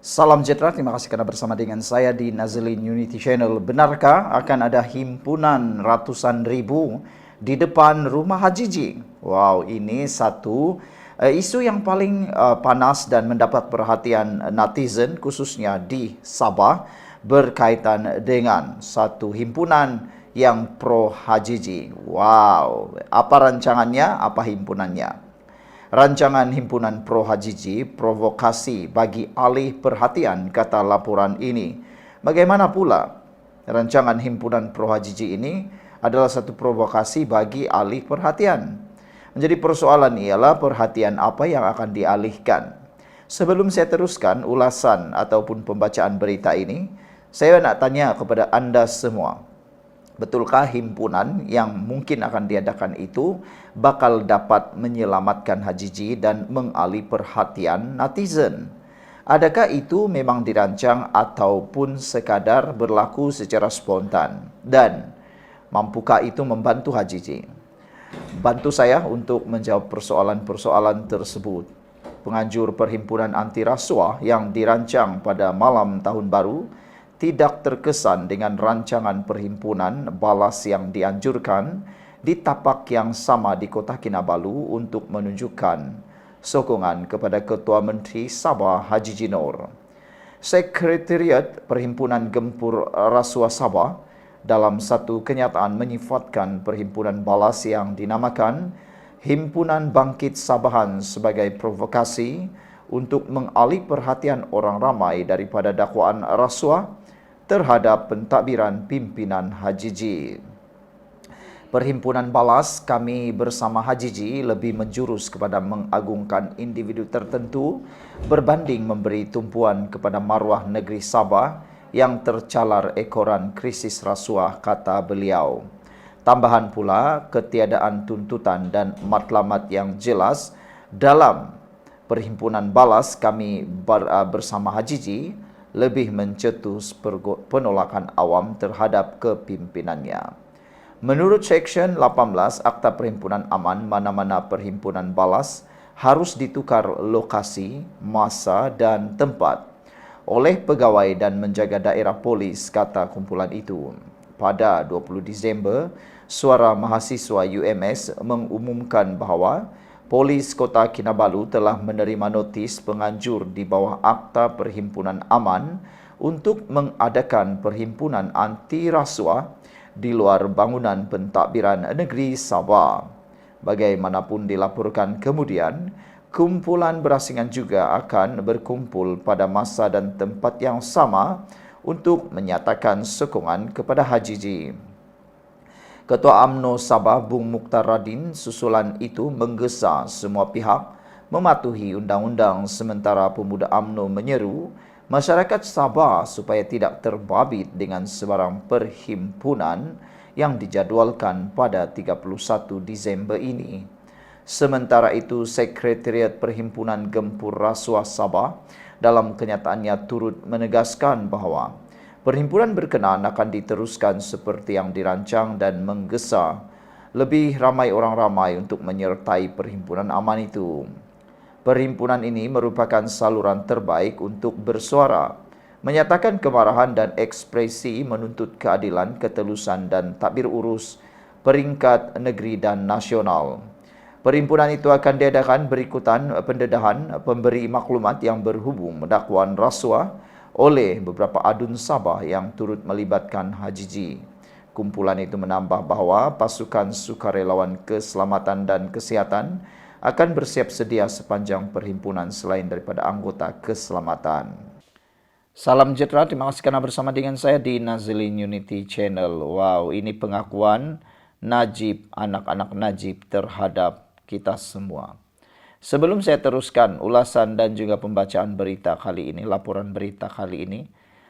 Salam sejahtera, terima kasih karena bersama dengan saya di Nazlin Unity Channel. Benarkah akan ada himpunan ratusan ribu di depan rumah Haji Ji? Wow, ini satu isu yang paling panas dan mendapat perhatian netizen khususnya di Sabah berkaitan dengan satu himpunan yang pro Haji Ji. Wow, apa rancangannya? Apa himpunannya? Rancangan Himpunan Pro Hajiji provokasi bagi alih perhatian, kata laporan ini. Bagaimana pula rancangan Himpunan Pro Hajiji ini adalah satu provokasi bagi alih perhatian. Menjadi persoalan ialah perhatian apa yang akan dialihkan. Sebelum saya teruskan ulasan ataupun pembacaan berita ini, saya nak tanya kepada anda semua. Betulkah himpunan yang mungkin akan diadakan itu bakal dapat menyelamatkan Haji Ji dan mengalih perhatian netizen? Adakah itu memang dirancang ataupun sekadar berlaku secara spontan? Dan mampukah itu membantu Haji Ji? Bantu saya untuk menjawab persoalan-persoalan tersebut. Penganjur Perhimpunan Anti Rasuah yang dirancang pada malam tahun baru tidak terkesan dengan rancangan perhimpunan balas yang dianjurkan di tapak yang sama di Kota Kinabalu untuk menunjukkan sokongan kepada Ketua Menteri Sabah Haji Ji Noor. Sekretariat Perhimpunan Gempur Rasuah Sabah dalam satu kenyataan menyifatkan perhimpunan balas yang dinamakan Himpunan Bangkit Sabahan sebagai provokasi untuk mengalih perhatian orang ramai daripada dakwaan rasuah terhadap pentadbiran pimpinan Haji Ji. Perhimpunan balas kami bersama Haji Ji lebih menjurus kepada mengagungkan individu tertentu berbanding memberi tumpuan kepada maruah negeri Sabah yang tercalar ekoran krisis rasuah, kata beliau. Tambahan pula ketiadaan tuntutan dan matlamat yang jelas dalam perhimpunan balas kami bersama Haji Ji lebih mencetus penolakan awam terhadap kepimpinannya. Menurut Seksyen 18 Akta Perhimpunan Aman, mana-mana perhimpunan balas harus ditukar lokasi, masa dan tempat oleh pegawai dan menjaga daerah polis, kata kumpulan itu. Pada 20 Disember, Suara Mahasiswa UMS mengumumkan bahawa Polis Kota Kinabalu telah menerima notis penganjur di bawah Akta Perhimpunan Aman untuk mengadakan perhimpunan anti rasuah di luar bangunan pentadbiran negeri Sabah. Bagaimanapun dilaporkan kemudian, kumpulan berasingan juga akan berkumpul pada masa dan tempat yang sama untuk menyatakan sokongan kepada Haji Ji. Ketua UMNO Sabah Bung Mukhtar Radin susulan itu menggesa semua pihak mematuhi undang-undang, sementara pemuda UMNO menyeru masyarakat Sabah supaya tidak terbabit dengan sebarang perhimpunan yang dijadualkan pada 31 Disember ini. Sementara itu, Sekretariat Perhimpunan Gempur Rasuah Sabah dalam kenyataannya turut menegaskan bahawa perhimpunan berkenaan akan diteruskan seperti yang dirancang dan menggesa lebih ramai orang ramai untuk menyertai perhimpunan aman itu. Perhimpunan ini merupakan saluran terbaik untuk bersuara, menyatakan kemarahan dan ekspresi menuntut keadilan, ketelusan dan takbir urus peringkat negeri dan nasional. Perhimpunan itu akan diadakan berikutan pendedahan pemberi maklumat yang berhubung dakwaan rasuah oleh beberapa adun Sabah yang turut melibatkan Haji Ji. Kumpulan itu menambah bahawa pasukan sukarelawan keselamatan dan kesihatan akan bersiap sedia sepanjang perhimpunan selain daripada anggota keselamatan. Salam sejahtera, terima kasih kerana bersama dengan saya di Nazlin Unity Channel. Wow, ini pengakuan Najib, anak-anak Najib terhadap kita semua. Sebelum saya teruskan ulasan dan juga pembacaan berita kali ini, laporan berita kali ini,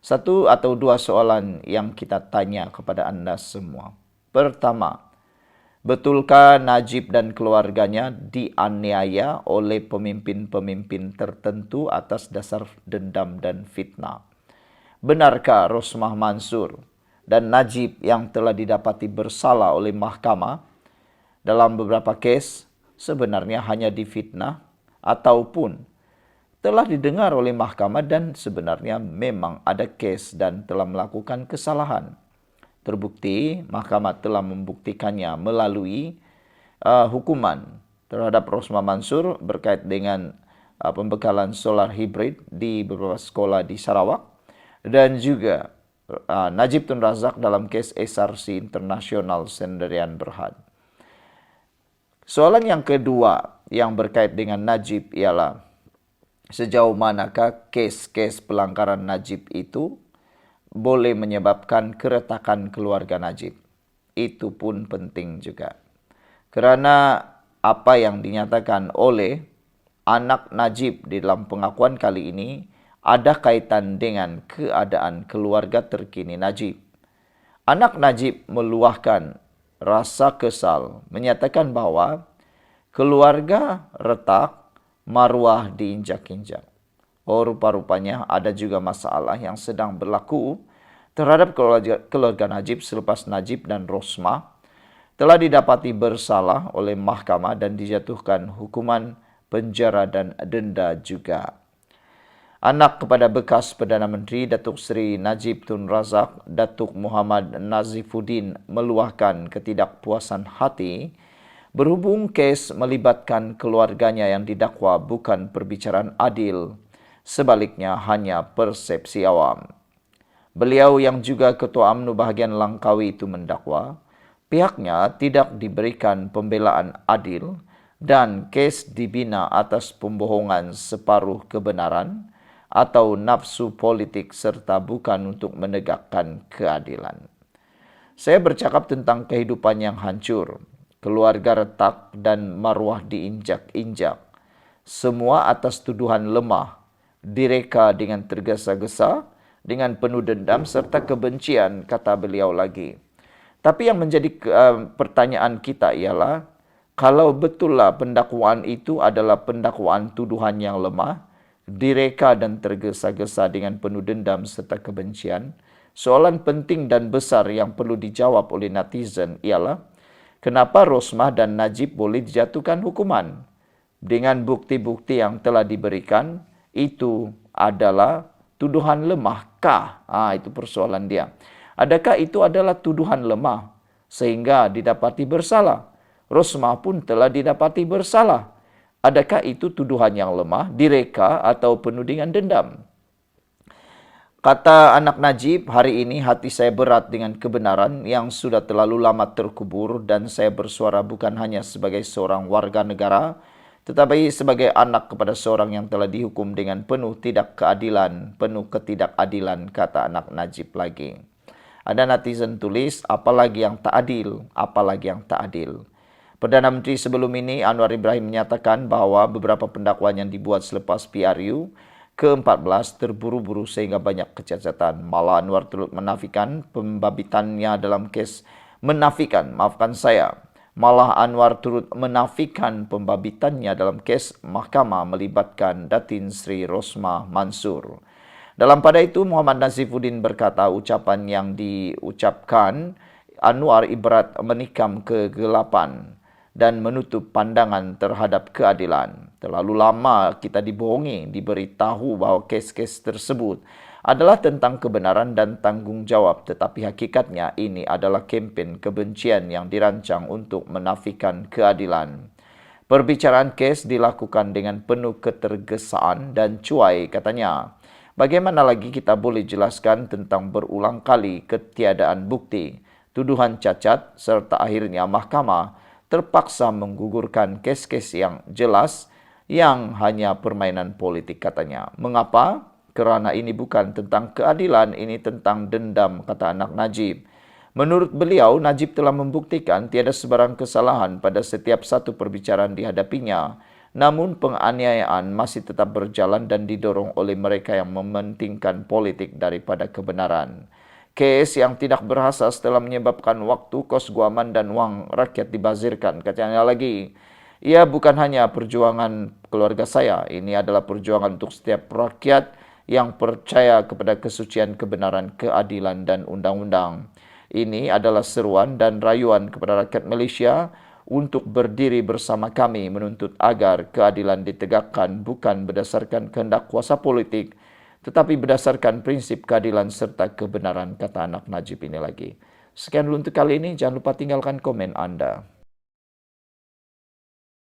satu atau dua soalan yang kita tanya kepada anda semua. Pertama, betulkah Najib dan keluarganya dianiaya oleh pemimpin-pemimpin tertentu atas dasar dendam dan fitnah? Benarkah Rosmah Mansur dan Najib yang telah didapati bersalah oleh mahkamah dalam beberapa kes sebenarnya hanya difitnah ataupun telah didengar oleh mahkamah dan sebenarnya memang ada kes dan telah melakukan kesalahan. Terbukti, mahkamah telah membuktikannya melalui hukuman terhadap Rosmah Mansur berkait dengan pembekalan solar hibrid di beberapa sekolah di Sarawak dan juga Najib Tun Razak dalam kes SRC Internasional Sendirian Berhad. Soalan yang kedua yang berkait dengan Najib ialah sejauh manakah kes-kes pelanggaran Najib itu boleh menyebabkan keretakan keluarga Najib. Itu pun penting juga. Kerana apa yang dinyatakan oleh anak Najib di dalam pengakuan kali ini ada kaitan dengan keadaan keluarga terkini Najib. Anak Najib meluahkan rasa kesal, menyatakan bahawa keluarga retak, maruah diinjak-injak. Rupa-rupanya ada juga masalah yang sedang berlaku terhadap keluarga Najib selepas Najib dan Rosmah telah didapati bersalah oleh mahkamah dan dijatuhkan hukuman penjara dan denda juga. Anak kepada bekas Perdana Menteri Datuk Seri Najib Tun Razak, Datuk Muhammad Nazifuddin meluahkan ketidakpuasan hati berhubung kes melibatkan keluarganya yang didakwa bukan perbicaraan adil, sebaliknya hanya persepsi awam. Beliau yang juga Ketua UMNO bahagian Langkawi itu mendakwa, pihaknya tidak diberikan pembelaan adil dan kes dibina atas pembohongan separuh kebenaran atau nafsu politik serta bukan untuk menegakkan keadilan. Saya bercakap tentang kehidupan yang hancur, keluarga retak dan maruah diinjak-injak. Semua atas tuduhan lemah, direka dengan tergesa-gesa, dengan penuh dendam serta kebencian, kata beliau lagi. Tapi yang menjadi pertanyaan kita ialah, kalau betullah pendakwaan itu adalah pendakwaan tuduhan yang lemah, direka dan tergesa-gesa dengan penuh dendam serta kebencian, soalan penting dan besar yang perlu dijawab oleh netizen ialah, kenapa Rosmah dan Najib boleh dijatuhkan hukuman? Dengan bukti-bukti yang telah diberikan, itu adalah tuduhan lemahkah? Itu persoalan dia. Adakah itu adalah tuduhan lemah sehingga didapati bersalah? Rosmah pun telah didapati bersalah. Adakah itu tuduhan yang lemah, direka atau penuh dengan dendam? Kata anak Najib, hari ini hati saya berat dengan kebenaran yang sudah terlalu lama terkubur dan saya bersuara bukan hanya sebagai seorang warga negara, tetapi sebagai anak kepada seorang yang telah dihukum dengan penuh ketidakadilan, kata anak Najib lagi. Ada netizen tulis, apalagi yang tak adil, apalagi yang tak adil. Perdana Menteri sebelum ini, Anwar Ibrahim, menyatakan bahawa beberapa pendakwaan yang dibuat selepas PRU ke-14 terburu-buru sehingga banyak kecacatan. Malah Anwar turut menafikan pembabitannya dalam kes Malah Anwar turut menafikan pembabitannya dalam kes mahkamah melibatkan Datin Sri Rosmah Mansur. Dalam pada itu, Muhammad Nazifuddin berkata ucapan yang diucapkan Anwar ibarat menikam kegelapan dan menutup pandangan terhadap keadilan. Terlalu lama kita dibohongi, diberitahu bahawa kes-kes tersebut adalah tentang kebenaran dan tanggungjawab, tetapi hakikatnya ini adalah kempen kebencian yang dirancang untuk menafikan keadilan. Perbicaraan kes dilakukan dengan penuh ketergesaan dan cuai, katanya. Bagaimana lagi kita boleh jelaskan tentang berulang kali ketiadaan bukti, tuduhan cacat, serta akhirnya mahkamah terpaksa menggugurkan kes-kes yang jelas yang hanya permainan politik, katanya. Mengapa? Kerana ini bukan tentang keadilan, ini tentang dendam, kata anak Najib. Menurut beliau, Najib telah membuktikan tiada sebarang kesalahan pada setiap satu perbicaraan dihadapinya. Namun penganiayaan masih tetap berjalan dan didorong oleh mereka yang mementingkan politik daripada kebenaran. Kes yang tidak berasas telah menyebabkan waktu, kos guaman dan wang rakyat dibazirkan. Katanya lagi, ia bukan hanya perjuangan keluarga saya, ini adalah perjuangan untuk setiap rakyat yang percaya kepada kesucian kebenaran, keadilan dan undang-undang. Ini adalah seruan dan rayuan kepada rakyat Malaysia untuk berdiri bersama kami menuntut agar keadilan ditegakkan bukan berdasarkan kehendak kuasa politik, tetapi berdasarkan prinsip keadilan serta kebenaran, kata anak Najib ini lagi. Sekian dulu untuk kali ini, jangan lupa tinggalkan komen Anda.